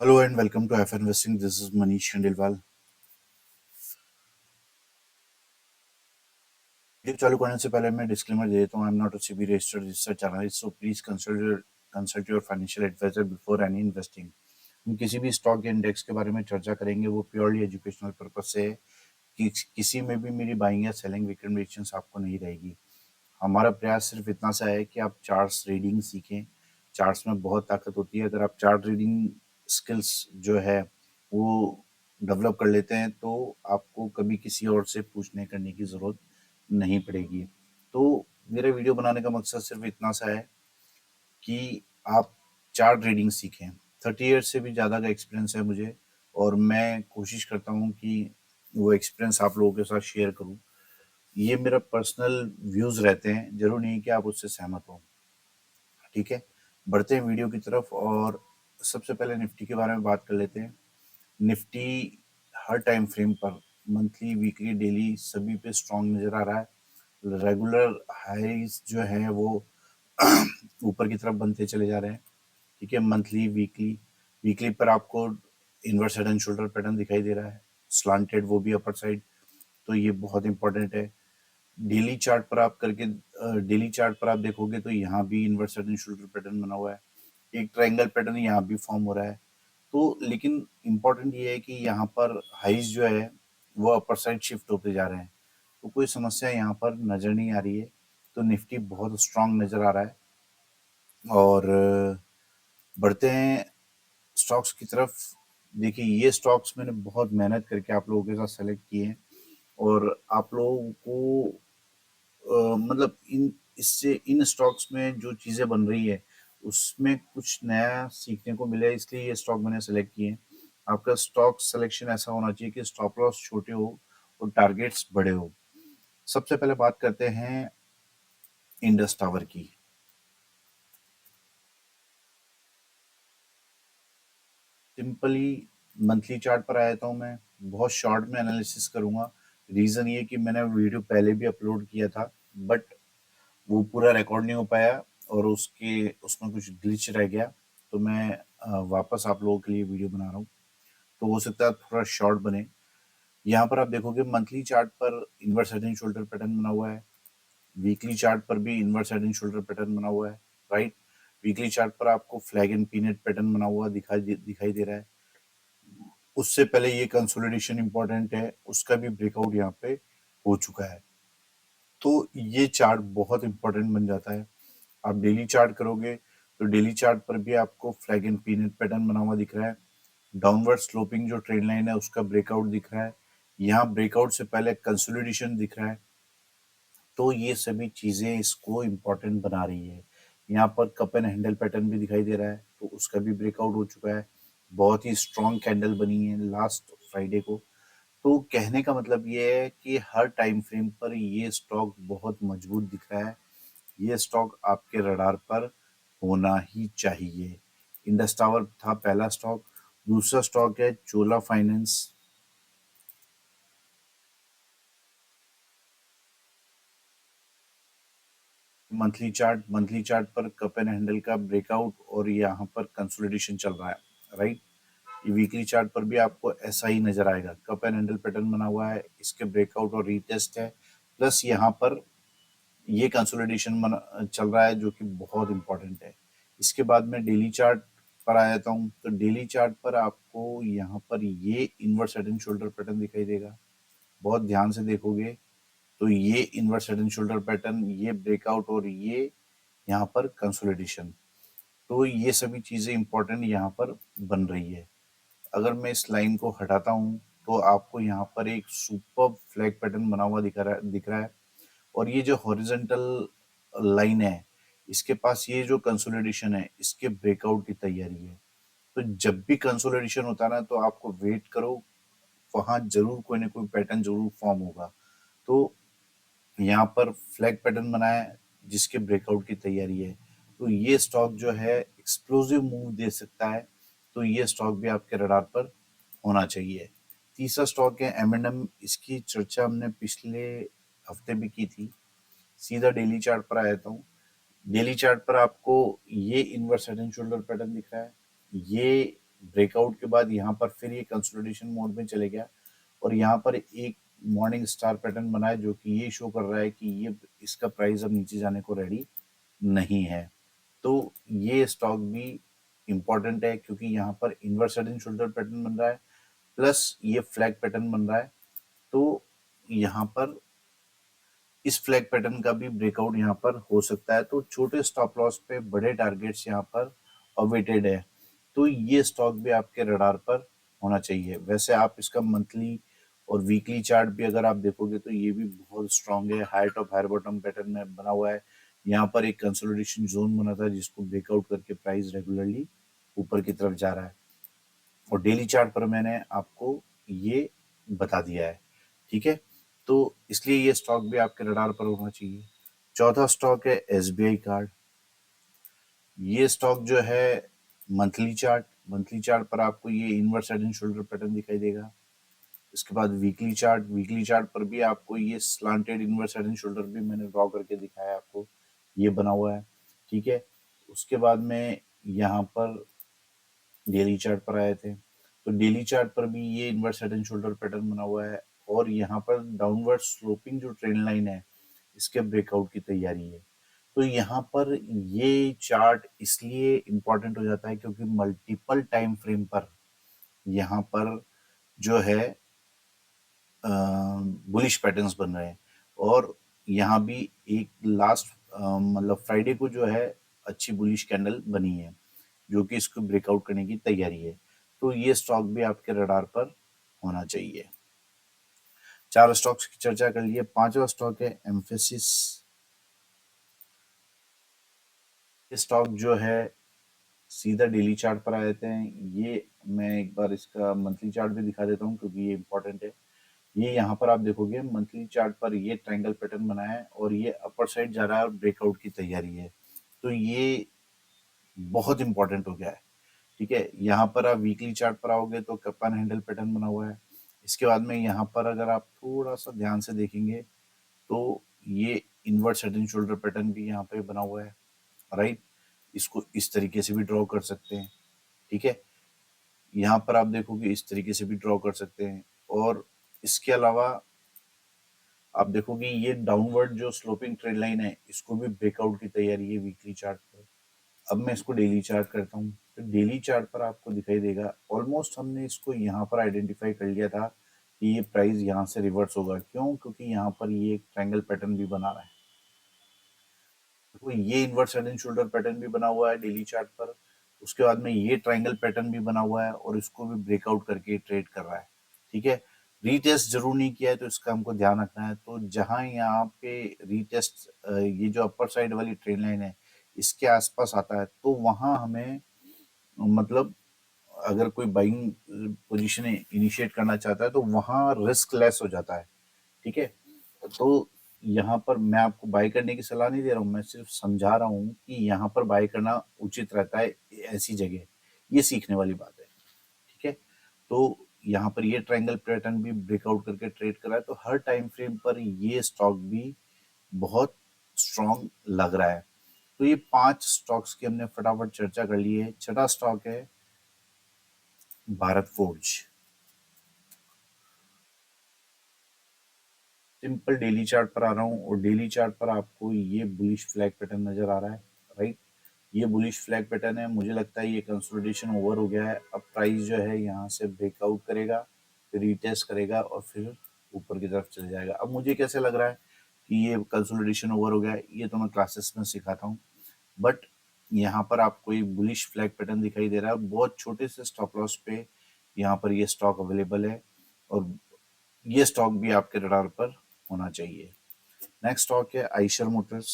Hello and welcome to FR Investing. This is Manish Khandelwal. Video चालू करने से पहले मैं डिस्क्लेमर दे देता हूँ. I am not a SEBI registered research analyst, so please consult your financial advisor before any investing. हम किसी भी स्टॉक या इंडेक्स के बारे में चर्चा करेंगे वो प्योरली एजुकेशनल पर्पज से है. किसी में भी मेरी बाइंग या सेलिंग रिकमेंडेशंस आपको नहीं रहेगी. हमारा प्रयास सिर्फ इतना सा है कि आप चार्ट्स रीडिंग सीखें. चार्ट्स में बहुत ताकत होती है. अगर आप चार्ट रीडिंग स्किल्स जो है वो डेवलप कर लेते हैं तो आपको कभी किसी और से पूछने करने की ज़रूरत नहीं पड़ेगी. तो मेरा वीडियो बनाने का मकसद सिर्फ इतना सा है कि आप चार्ट रीडिंग सीखें. 30 ईयर्स से भी ज़्यादा का एक्सपीरियंस है मुझे और मैं कोशिश करता हूँ कि वो एक्सपीरियंस आप लोगों के साथ शेयर करूँ. ये मेरा पर्सनल व्यूज़ रहते हैं, जरूर नहीं कि आप उससे सहमत हो. ठीक है, बढ़ते हैं वीडियो की तरफ और सबसे पहले निफ्टी के बारे में बात कर लेते हैं. निफ्टी हर टाइम फ्रेम पर मंथली, वीकली, डेली सभी पे स्ट्रॉन्ग नज़र आ रहा है. रेगुलर हाईज जो है वो ऊपर की तरफ बनते चले जा रहे हैं. ठीक है, मंथली, वीकली पर आपको inverse head and shoulder pattern दिखाई दे रहा है, स्लांटेड, वो भी अपर साइड. तो ये बहुत इंपॉर्टेंट है. डेली चार्ट पर आप देखोगे तो यहाँ भी inverse head and shoulder pattern बना हुआ है. एक ट्रायंगल पैटर्न यहाँ भी फॉर्म हो रहा है. तो लेकिन इम्पोर्टेंट ये है कि यहाँ पर हाइज जो है वो अपर साइड शिफ्ट होते जा रहे हैं. तो कोई समस्या यहाँ पर नज़र नहीं आ रही है. तो निफ्टी बहुत स्ट्रांग नज़र आ रहा है. और बढ़ते हैं स्टॉक्स की तरफ. देखिए, ये स्टॉक्स मैंने बहुत मेहनत करके आप लोगों के साथ सेलेक्ट किए हैं और आप लोगों को मतलब इन स्टॉक्स में जो चीज़ें बन रही है उसमें कुछ नया सीखने को मिला है, इसलिए ये स्टॉक मैंने सेलेक्ट किए हैं. आपका स्टॉक सिलेक्शन ऐसा होना चाहिए कि स्टॉप लॉस छोटे हो और टारगेट्स बड़े हो. सबसे पहले बात करते हैं इंडस टावर की. सिंपली मंथली चार्ट पर आया था. मैं बहुत शॉर्ट में एनालिसिस करूंगा. रीज़न ये कि मैंने वीडियो पहले भी अपलोड किया था बट वो पूरा रिकॉर्ड नहीं हो पाया और उसमें कुछ ग्लिच रह गया. तो मैं वापस आप लोगों के लिए वीडियो बना रहा हूँ. तो हो सकता है थोड़ा शॉर्ट बने. यहाँ पर आप देखोगे मंथली चार्ट पर inverse head and shoulder pattern बना हुआ है. वीकली चार्ट पर भी inverse head and shoulder pattern बना हुआ है. राइट. वीकली चार्ट पर आपको फ्लैग एंड पीनट पैटर्न बना हुआ दिखाई दे रहा है. उससे पहले ये कंसोलिडेशन इंपॉर्टेंट है, उसका भी ब्रेकआउट यहाँ पे हो चुका है. तो ये चार्ट बहुत इंपॉर्टेंट बन जाता है. आप डेली चार्ट करोगे तो डेली चार्ट पर भी आपको फ्लैग एंड पीनट पैटर्न बना हुआ दिख रहा है. डाउनवर्ड स्लोपिंग जो ट्रेंड लाइन है उसका ब्रेकआउट दिख रहा है. यहाँ ब्रेकआउट से पहले कंसोलिडेशन दिख रहा है. तो ये सभी चीज़ें इसको इम्पोर्टेंट बना रही है. यहाँ पर कप एंड हैंडल पैटर्न भी दिखाई दे रहा है तो उसका भी ब्रेकआउट हो चुका है. बहुत ही स्ट्रॉन्ग कैंडल बनी है लास्ट फ्राइडे को. तो कहने का मतलब ये है कि हर टाइम फ्रेम पर ये स्टॉक बहुत मजबूत दिख रहा है. ये स्टॉक आपके रडार पर होना ही चाहिए. इंडस टावर था पहला स्टॉक. दूसरा स्टॉक है चोला फाइनेंस. मंथली चार्ट पर कप एंड हैंडल का ब्रेकआउट और यहाँ पर कंसोलिडेशन चल रहा है. राइट. ये वीकली चार्ट पर भी आपको ऐसा ही नजर आएगा. कप एंड हैंडल पैटर्न बना हुआ है, इसके ब्रेकआउट और रीटेस्ट है. प्लस यहाँ पर ये कंसोलिडेशन चल रहा है जो कि बहुत इंपॉर्टेंट है. इसके बाद में डेली चार्ट पर आ जाता हूँ. तो डेली चार्ट पर आपको यहाँ पर ये inverse head and shoulder pattern दिखाई देगा. बहुत ध्यान से देखोगे तो ये inverse head and shoulder pattern, ये ब्रेकआउट और ये यहाँ पर कंसोलिडेशन. तो ये सभी चीज़ें इंपॉर्टेंट यहाँ पर बन रही है. अगर मैं इस लाइन को हटाता हूँ तो आपको यहाँ पर एक सुपर फ्लैग पैटर्न बना हुआ दिख रहा है. और ये जो हॉरिजॉन्टल लाइन है इसके पास ये जो कंसोलिडेशन है इसके ब्रेकआउट की तैयारी है. तो जब भी कंसोलिडेशन होता है ना तो आपको वेट करो, वहां जरूर कोई ना कोई पैटर्न जरूर फॉर्म होगा. तो यहाँ पर फ्लैग पैटर्न बना है जिसके ब्रेकआउट की तैयारी है. तो ये स्टॉक जो है एक्सप्लोसिव मूव दे सकता है. तो ये स्टॉक भी आपके रडार पर होना चाहिए. तीसरा स्टॉक है M&M. इसकी चर्चा हमने पिछले हफ्ते भी की थी. सीधा डेली चार्ट पर आ जाता हूँ. डेली चार्ट पर आपको ये inverse head and shoulder pattern दिख रहा है, ये ब्रेकआउट के बाद यहाँ पर फिर ये कंसोलिडेशन मोड में चले गया और यहाँ पर एक मॉर्निंग स्टार पैटर्न बना है जो कि ये शो कर रहा है कि ये इसका प्राइस अब नीचे जाने को रेडी नहीं है। तो ये स्टॉक भी इम्पोर्टेंट है क्योंकि यहाँ पर inverse head and shoulder pattern बन रहा है प्लस ये फ्लैग पैटर्न बन रहा है। तो यहाँ पर इस फ्लैग पैटर्न का भी ब्रेकआउट यहाँ पर हो सकता है। तो छोटे स्टॉप लॉस पे बड़े टारगेट्स यहाँ पर अवेटेड है। तो ये स्टॉक भी आपके रडार पर होना चाहिए। वैसे आप इसका मंथली और वीकली चार्ट भी अगर आप देखोगे तो ये भी बहुत स्ट्रांग है। High top high bottom pattern में बना हुआ है। यहाँ पर एक कंसोलिडेशन जोन बना था जिसको ब्रेकआउट करके प्राइस रेगुलरली ऊपर की तरफ जा रहा है और डेली चार्ट पर मैंने आपको ये बता दिया है। ठीक है, तो इसलिए ये स्टॉक भी आपके रडार पर होना चाहिए। चौथा स्टॉक है एसबीआई कार्ड। ये स्टॉक जो है मंथली चार्ट पर आपको ये inverse head and shoulder pattern दिखाई देगा। इसके बाद वीकली चार्ट पर भी आपको ये slanted inverse head and shoulder भी मैंने ड्रॉ करके दिखाया आपको, ये बना हुआ है। ठीक है, उसके बाद में यहाँ पर डेली चार्ट पर आए थे तो डेली चार्ट पर भी ये inverse head and shoulder pattern बना हुआ है और यहाँ पर डाउनवर्ड स्लोपिंग जो ट्रेंड लाइन है इसके ब्रेकआउट की तैयारी है। तो यहाँ पर ये चार्ट इसलिए इम्पोर्टेंट हो जाता है क्योंकि मल्टीपल टाइम फ्रेम पर यहाँ पर जो है बुलिश पैटर्न्स बन रहे हैं और यहाँ भी एक लास्ट मतलब फ्राइडे को जो है अच्छी बुलिश कैंडल बनी है जो कि इसको ब्रेकआउट करने की तैयारी है। तो ये स्टॉक भी आपके रडार पर होना चाहिए। 4 स्टॉक्स की चर्चा कर लिए। 5वां स्टॉक है एम्फेसिस। ये स्टॉक जो है सीधा डेली चार्ट पर आ जाते हैं। ये मैं एक बार इसका मंथली चार्ट भी दिखा देता हूँ क्योंकि ये इंपॉर्टेंट है। ये यहाँ पर आप देखोगे मंथली चार्ट पर ये ट्रायंगल पैटर्न बना है और ये अपर साइड जा रहा है और ब्रेकआउट की तैयारी है। तो ये बहुत इंपॉर्टेंट हो गया है। ठीक है, यहाँ पर आप वीकली चार्ट पर आओगे तो कप्तान हैंडल पैटर्न बना हुआ है। इसके बाद में यहाँ पर अगर आप थोड़ा सा ध्यान से देखेंगे तो ये invert head and shoulder pattern भी यहाँ पे बना हुआ है। राइट, इसको इस तरीके से भी ड्रॉ कर सकते हैं। ठीक है, यहाँ पर आप देखोगे इस तरीके से भी ड्रॉ कर सकते हैं और इसके अलावा आप देखोगे ये डाउनवर्ड जो स्लोपिंग ट्रेंड लाइन है इसको भी ब्रेकआउट की तैयारी है वीकली चार्ट पर। अब मैं इसको डेली चार्ट करता हूँ तो डेली चार्ट पर आपको दिखाई देगा ऑलमोस्ट हमने इसको यहाँ पर आइडेंटिफाई कर लिया था कि ये प्राइस यहाँ से रिवर्स होगा। क्यों? क्योंकि यहाँ पर ये एक ट्रायंगल पैटर्न भी बना रहा है। तो ये inverse head and shoulder pattern भी बना हुआ है डेली चार्ट पर। उसके बाद में ये ट्रायंगल पैटर्न भी बना हुआ है और इसको भी ब्रेकआउट करके ट्रेड कर रहा है। ठीक है, रीटेस्ट जरूर नहीं किया है तो इसका हमको ध्यान रखना है। तो जहां यहाँ पे रीटेस्ट ये जो अपर साइड वाली ट्रेन लाइन है इसके आसपास आता है तो वहां हमें मतलब अगर कोई बाइंग पोजीशन इनिशिएट करना चाहता है तो वहां रिस्क लेस हो जाता है। ठीक है, तो यहाँ पर मैं आपको बाय करने की सलाह नहीं दे रहा हूँ, मैं सिर्फ समझा रहा हूँ कि यहाँ पर बाय करना उचित रहता है ऐसी जगह। ये सीखने वाली बात है। ठीक है, तो यहाँ पर ये ट्रायंगल पैटर्न भी ब्रेकआउट करके ट्रेड करा है तो हर टाइम फ्रेम पर ये स्टॉक भी बहुत स्ट्रॉन्ग लग रहा है। तो ये 5 स्टॉक्स की हमने फटाफट चर्चा कर ली है। छठा स्टॉक है Bharat forge. Simple daily chart पर आ रहा हूँ और डेली चार्ट पर आपको ये बुलिश फ्लैग पैटर्न नजर आ रहा है। राइट, ये बुलिश फ्लैग पैटर्न है। मुझे लगता है ये कंसोलिडेशन ओवर हो गया है। अब प्राइस जो है यहाँ से ब्रेकआउट करेगा, फिर रीटेस्ट करेगा और फिर ऊपर की तरफ चले जाएगा। अब मुझे कैसे लग रहा है कि ये कंसोलिडेशन ओवर हो गया है, ये तो मैं क्लासेस में सिखाता हूँ। बट यहाँ पर आपको एक बुलिश फ्लैग पैटर्न दिखाई दे रहा है। बहुत छोटे से स्टॉप लॉस पे यहाँ पर ये स्टॉक अवेलेबल है और ये स्टॉक भी आपके रडार पर होना चाहिए। नेक्स्ट स्टॉक है आइशर मोटर्स।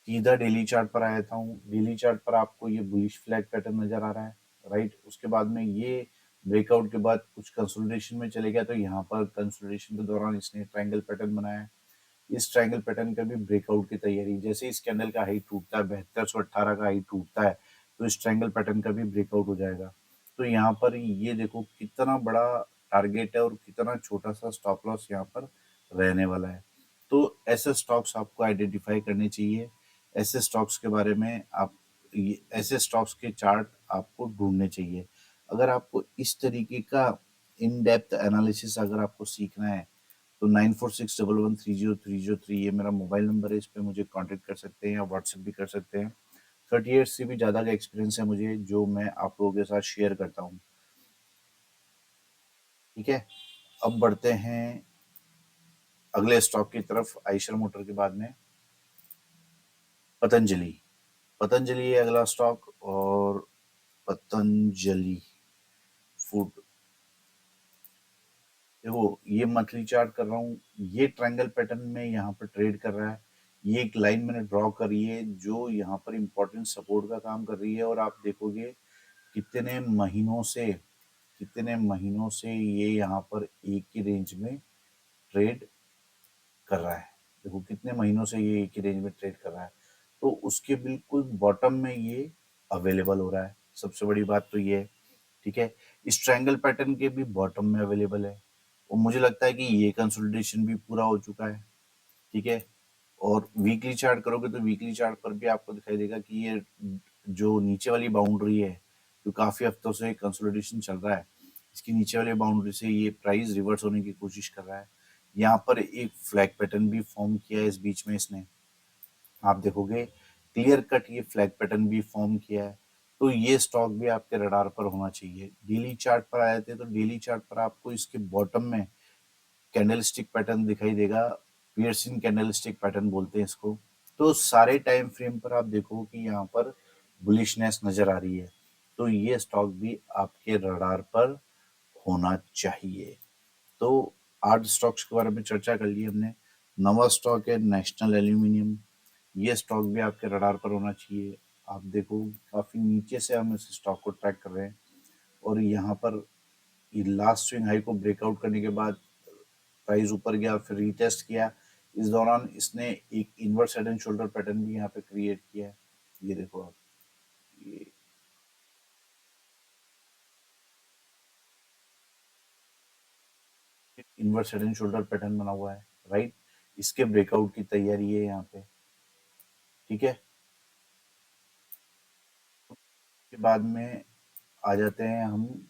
सीधा डेली चार्ट पर आ जाता हूँ। डेली चार्ट पर आपको ये बुलिश फ्लैग पैटर्न नजर आ रहा है। राइट, उसके बाद में ये ब्रेकआउट के बाद कुछ कंसोलिडेशन में चले गया तो यहाँ पर कंसोलिडेशन के दौरान इसने ट्रायंगल पैटर्न बनाया है। इस ट्रायंगल पैटर्न का भी ब्रेकआउट की तैयारी। जैसे इस कैंडल का हाई टूटता है 7218 का हाई टूटता है तो इस ट्रायंगल पैटर्न का भी ब्रेकआउट हो जाएगा। तो यहाँ पर ये देखो कितना बड़ा टारगेट है और कितना छोटा सा स्टॉप लॉस यहाँ पर रहने वाला है। तो ऐसे स्टॉक्स आपको आइडेंटिफाई करने चाहिए। ऐसे स्टॉक्स के बारे में आप ये ऐसे स्टॉक्स के चार्ट आपको ढूँढने चाहिए। अगर आपको इस तरीके का इन डेप्थ एनालिसिस अगर आपको सीखना है, तो 9461130303 ये मेरा मोबाइल नंबर है, इस पे मुझे कॉन्टैक्ट कर सकते हैं या व्हाट्सएप भी कर सकते हैं। 30 ईयर्स से भी ज़्यादा का एक्सपीरियंस है मुझे, जो मैं आप लोगों के साथ शेयर करता हूँ। ठीक है? अब बढ़ते हैं अगले स्टॉक की तरफ, आइशर मोटर के बाद में पतंजलि। पतंजलि है अगला स्टॉक, और पतंजलि फूड। देखो ये मंथली चार्ट कर रहा हूँ, ये ट्रायंगल पैटर्न में यहाँ पर ट्रेड कर रहा है। ये एक लाइन मैंने ड्रॉ करी है जो यहाँ पर इंपॉर्टेंट सपोर्ट का काम कर रही है, और आप देखोगे कितने महीनों से ये यहाँ पर एक ही रेंज में ट्रेड कर रहा है। देखो कितने महीनों से ये एक ही रेंज में ट्रेड कर रहा है, तो उसके बिल्कुल बॉटम में ये अवेलेबल हो रहा है। सबसे बड़ी बात तो ये है। ठीक है, इस ट्रायंगल पैटर्न के भी बॉटम में अवेलेबल है, और मुझे लगता है कि ये कंसोलिडेशन भी पूरा हो चुका है। ठीक है, और वीकली चार्ट करोगे तो वीकली चार्ट पर भी आपको दिखाई देगा कि ये जो नीचे वाली बाउंड्री है, जो काफी हफ्तों से कंसोलिडेशन चल रहा है, इसकी नीचे वाली बाउंड्री से ये प्राइस रिवर्स होने की कोशिश कर रहा है। यहाँ पर एक फ्लैग पैटर्न भी फॉर्म किया है इस बीच में इसने, आप देखोगे क्लियर कट ये फ्लैग पैटर्न भी फॉर्म किया है। तो ये स्टॉक भी आपके रडार पर होना चाहिए। डेली चार्ट पर आए थे, तो डेली चार्ट पर आपको इसके बॉटम में कैंडलस्टिक पैटर्न दिखाई देगा, पियर्सिंग कैंडलस्टिक पैटर्न बोलते हैं इसको। तो सारे टाइम फ्रेम पर आप देखो कि यहाँ पर बुलिशनेस नजर आ रही है, तो ये स्टॉक भी आपके रडार पर होना चाहिए। तो 8 स्टॉक्स के बारे में चर्चा कर ली हमने। नवा स्टॉक है नेशनल एल्यूमिनियम, ये स्टॉक भी आपके रडार पर होना चाहिए। आप देखो काफी नीचे से हम इस स्टॉक को ट्रैक कर रहे हैं, और यहाँ पर ये लास्ट स्विंग हाई को ब्रेकआउट करने के बाद प्राइस ऊपर गया, फिर रीटेस्ट किया। इस दौरान इसने एक inverse head and shoulder pattern भी यहाँ पे क्रिएट किया है। ये देखो आप, ये inverse head and shoulder pattern बना हुआ है, राइट। इसके ब्रेकआउट की तैयारी है यहाँ पे। ठीक है, के बाद में आ जाते हैं हम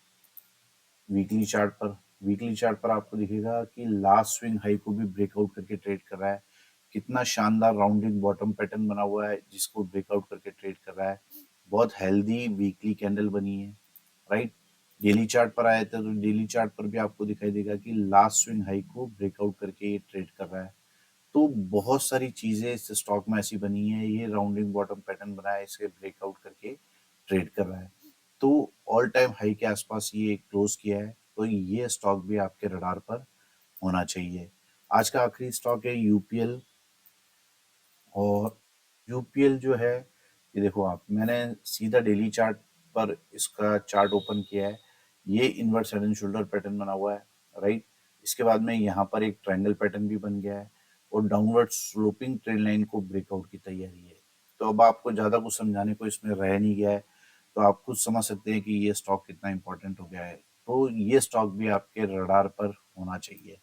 वीकली चार्ट पर। वीकली चार्ट पर आपको दिखेगा कि लास्ट स्विंग हाई को भी ब्रेकआउट करके ट्रेड कर रहा है। कितना शानदार राउंडिंग बॉटम पैटर्न बना हुआ है जिसको ब्रेकआउट करके ट्रेड कर रहा है। बहुत हेल्दी वीकली कैंडल बनी है, राइट। डेली चार्ट पर आए थे, तो डेली चार्ट पर भी आपको दिखाई देगा कि लास्ट स्विंग हाई को ब्रेकआउट करके ये ट्रेड कर रहा है। तो बहुत सारी चीजें इस स्टॉक में ऐसी बनी है, ये राउंडिंग बॉटम पैटर्न बना है, इसे ब्रेकआउट करके ट्रेड कर रहा है। तो ऑल टाइम हाई के आसपास ये क्लोज किया है, तो ये स्टॉक भी आपके रडार पर होना चाहिए। आज का आखिरी स्टॉक है यूपीएल, और यूपीएल जो है, ये देखो आप, मैंने सीधा डेली चार्ट पर इसका चार्ट ओपन किया है। ये inverse head and shoulder pattern बना हुआ है, राइट। इसके बाद में यहाँ पर एक ट्रायंगल पैटर्न भी बन गया है, और डाउनवर्ड स्लोपिंग ट्रेंड लाइन को ब्रेकआउट की तैयारी है। तो अब आपको ज्यादा कुछ समझाने को इसमें रह नहीं गया है, तो आप खुद समझ सकते हैं कि ये स्टॉक कितना इंपॉर्टेंट हो गया है। तो ये स्टॉक भी आपके रडार पर होना चाहिए।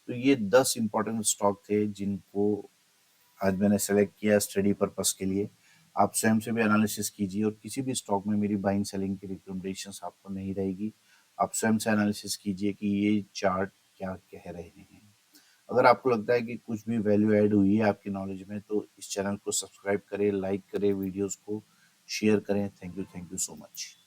तो ये 10 इंपॉर्टेंट स्टॉक थे जिनको आज मैंने सेलेक्ट किया स्टडी पर्पस के लिए। आप स्वयं से भी एनालिसिस कीजिए, और किसी भी स्टॉक में मेरी बाइंग सेलिंग की रिकमेंडेशंस आपको नहीं रहेगी। आप स्वयं से एनालिसिस कीजिए कि ये चार्ट क्या कह रहे हैं। अगर आपको लगता है कि कुछ भी वैल्यू ऐड हुई है आपकी नॉलेज में, तो इस चैनल को सब्सक्राइब करें, लाइक करें, वीडियोस को शेयर करें। Thank you so much.